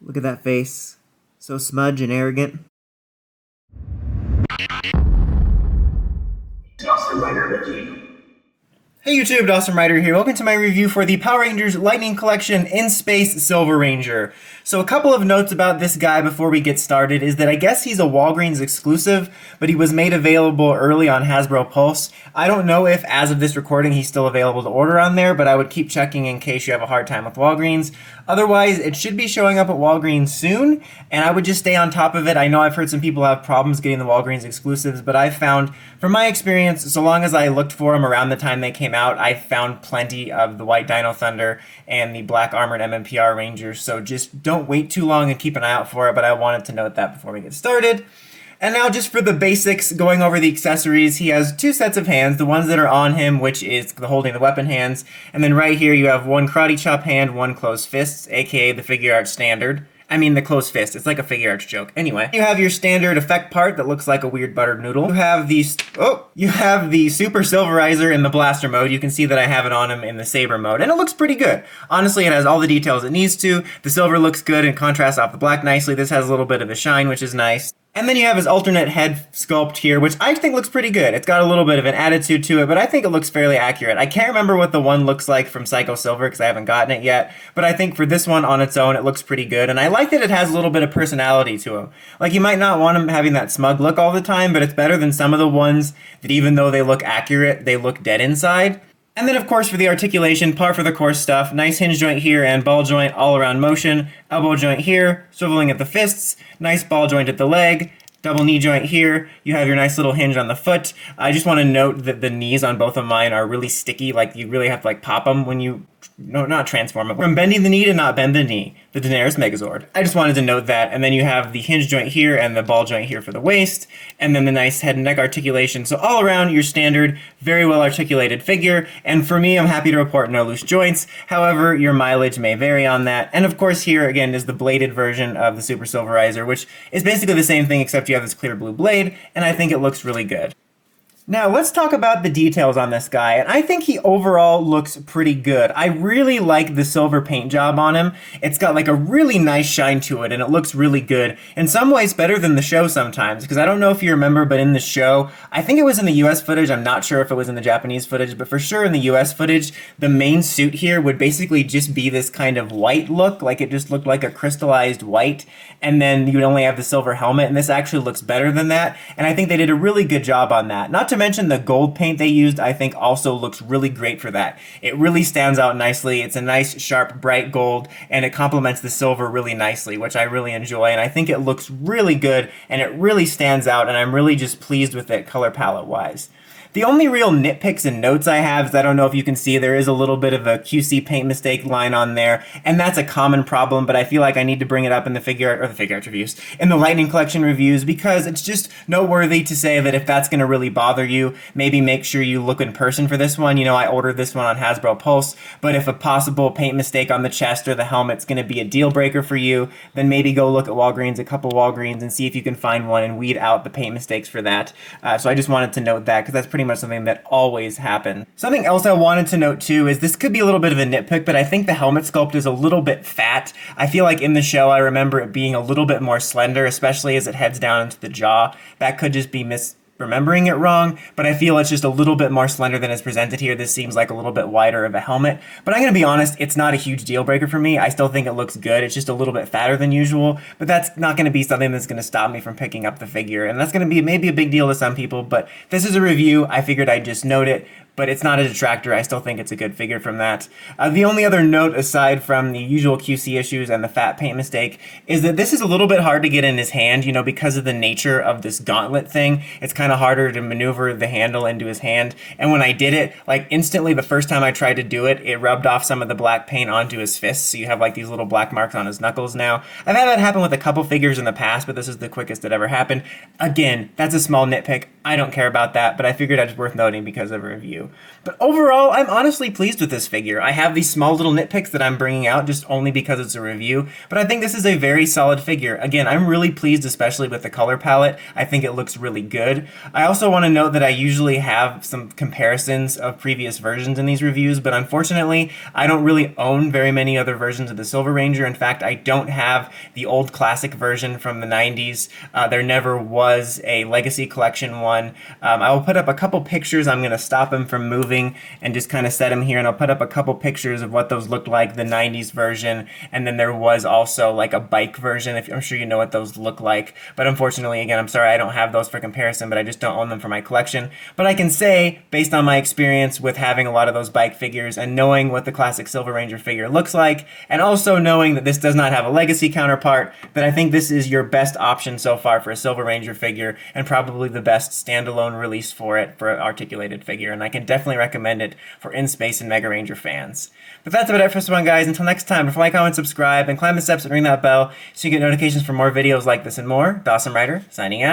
Look at that face. So smudge and arrogant. Hey YouTube, Dawson Ryder here. Welcome to my review for the Power Rangers Lightning Collection in Space Silver Ranger. So a couple of notes about this guy before we get started is that I guess he's a Walgreens exclusive, but he was made available early on Hasbro Pulse. I don't know if, as of this recording, he's still available to order on there, but I would keep checking in case you have a hard time with Walgreens. Otherwise, it should be showing up at Walgreens soon, and I would just stay on top of it. I know I've heard some people have problems getting the Walgreens exclusives, but I've found, from my experience, so long as I looked for them around the time they came out, I found plenty of the White Dino Thunder and the Black Armored MMPR Rangers, so just don't wait too long and keep an eye out for it, but I wanted to note that before we get started. And now just for the basics, going over the accessories, he has two sets of hands, the ones that are on him, which is the holding the weapon hands, and then right here you have one karate chop hand, one closed fist, aka the figure art standard. I mean the closed fist, it's like a figure arts joke. Anyway, you have your standard effect part that looks like a weird buttered noodle. You have the Super Silverizer in the blaster mode. You can see that I have it on him in the saber mode, and it looks pretty good. Honestly, it has all the details it needs to. The silver looks good and contrasts off the black nicely. This has a little bit of a shine, which is nice. And then you have his alternate head sculpt here, which I think looks pretty good. It's got a little bit of an attitude to it, but I think it looks fairly accurate. I can't remember what the one looks like from Psycho Silver because I haven't gotten it yet, but I think for this one on its own, it looks pretty good. And I like that it has a little bit of personality to him. Like, you might not want him having that smug look all the time, but it's better than some of the ones that even though they look accurate, they look dead inside. And then, of course, for the articulation, par for the course stuff, nice hinge joint here and ball joint all around motion, elbow joint here, swiveling at the fists, nice ball joint at the leg, double knee joint here. You have your nice little hinge on the foot. I just want to note that the knees on both of mine are really sticky, like you really have to pop them when you, no, not transform them. From bending the knee to not bend the knee, the Daenerys Megazord. I just wanted to note that. And then you have the hinge joint here and the ball joint here for the waist, and then the nice head and neck articulation. So all around your standard, very well articulated figure. And for me, I'm happy to report no loose joints. However, your mileage may vary on that. And of course, here again is the bladed version of the Super Silverizer, which is basically the same thing except you have this clear blue blade, and I think it looks really good. Now, let's talk about the details on this guy, and I think he overall looks pretty good. I really like the silver paint job on him. It's got like a really nice shine to it, and it looks really good. In some ways, better than the show sometimes, because I don't know if you remember, but in the show, I think it was in the US footage, I'm not sure if it was in the Japanese footage, but for sure in the US footage, the main suit here would basically just be this kind of white look, like it just looked like a crystallized white, and then you would only have the silver helmet, and this actually looks better than that, and I think they did a really good job on that. Not to mention the gold paint they used, I think also looks really great for that. It really stands out nicely. It's a nice, sharp, bright gold, and it complements the silver really nicely, which I really enjoy, and I think it looks really good, and it really stands out, and I'm really just pleased with it color palette-wise. The only real nitpicks and notes I have is I don't know if you can see there is a little bit of a QC paint mistake line on there, and that's a common problem, but I feel like I need to bring it up in the figure art reviews, in the Lightning Collection reviews, because it's just noteworthy to say that if that's going to really bother you, maybe make sure you look in person for this one. You know, I ordered this one on Hasbro Pulse, but if a possible paint mistake on the chest or the helmet's going to be a deal breaker for you, then maybe go look at Walgreens, a couple Walgreens, and see if you can find one and weed out the paint mistakes for that. So I just wanted to note that, because that's pretty much something that always happens. Something else I wanted to note too is this could be a little bit of a nitpick, but I think the helmet sculpt is a little bit fat. I feel like in the show I remember it being a little bit more slender, especially as it heads down into the jaw. That could just be remembering it wrong, but I feel it's just a little bit more slender than is presented here. This seems like a little bit wider of a helmet, but I'm going to be honest, it's not a huge deal breaker for me. I still think it looks good. It's just a little bit fatter than usual, but that's not going to be something that's going to stop me from picking up the figure, and that's going to be maybe a big deal to some people, but this is a review. I figured I'd just note it, but it's not a detractor. I still think it's a good figure from that. The only other note, aside from the usual QC issues and the fat paint mistake, is that this is a little bit hard to get in his hand, you know, because of the nature of this gauntlet thing. It's kind of harder to maneuver the handle into his hand, and when I did it, like instantly the first time I tried to do it, it rubbed off some of the black paint onto his fists, so you have like these little black marks on his knuckles now. I've had that happen with a couple figures in the past, but this is the quickest that ever happened. Again, that's a small nitpick. I don't care about that, but I figured it's worth noting because of a review. But overall, I'm honestly pleased with this figure. I have these small little nitpicks that I'm bringing out just only because it's a review, but I think this is a very solid figure. Again, I'm really pleased, especially with the color palette. I think it looks really good. I also want to note that I usually have some comparisons of previous versions in these reviews, but unfortunately, I don't really own very many other versions of the Silver Ranger. In fact, I don't have the old classic version from the 90s. There never was a Legacy Collection one. I will put up a couple pictures. I'm going to stop him from moving and just kind of set him here, and I'll put up a couple pictures of what those looked like, the 90s version, and then there was also like a bike version, if I'm sure you know what those look like. But unfortunately, again, I'm sorry I don't have those for comparison, but I just don't own them for my collection. But I can say, based on my experience with having a lot of those bike figures and knowing what the classic Silver Ranger figure looks like, and also knowing that this does not have a Legacy counterpart, that I think this is your best option so far for a Silver Ranger figure, and probably the best standalone release for it for an articulated figure, and I can definitely recommend it for In-Space and Mega Ranger fans. But that's about it for this one, guys. Until next time, don't forget, like, comment, subscribe, and climb the steps and ring that bell so you get notifications for more videos like this and more. Dawson Rider, signing out.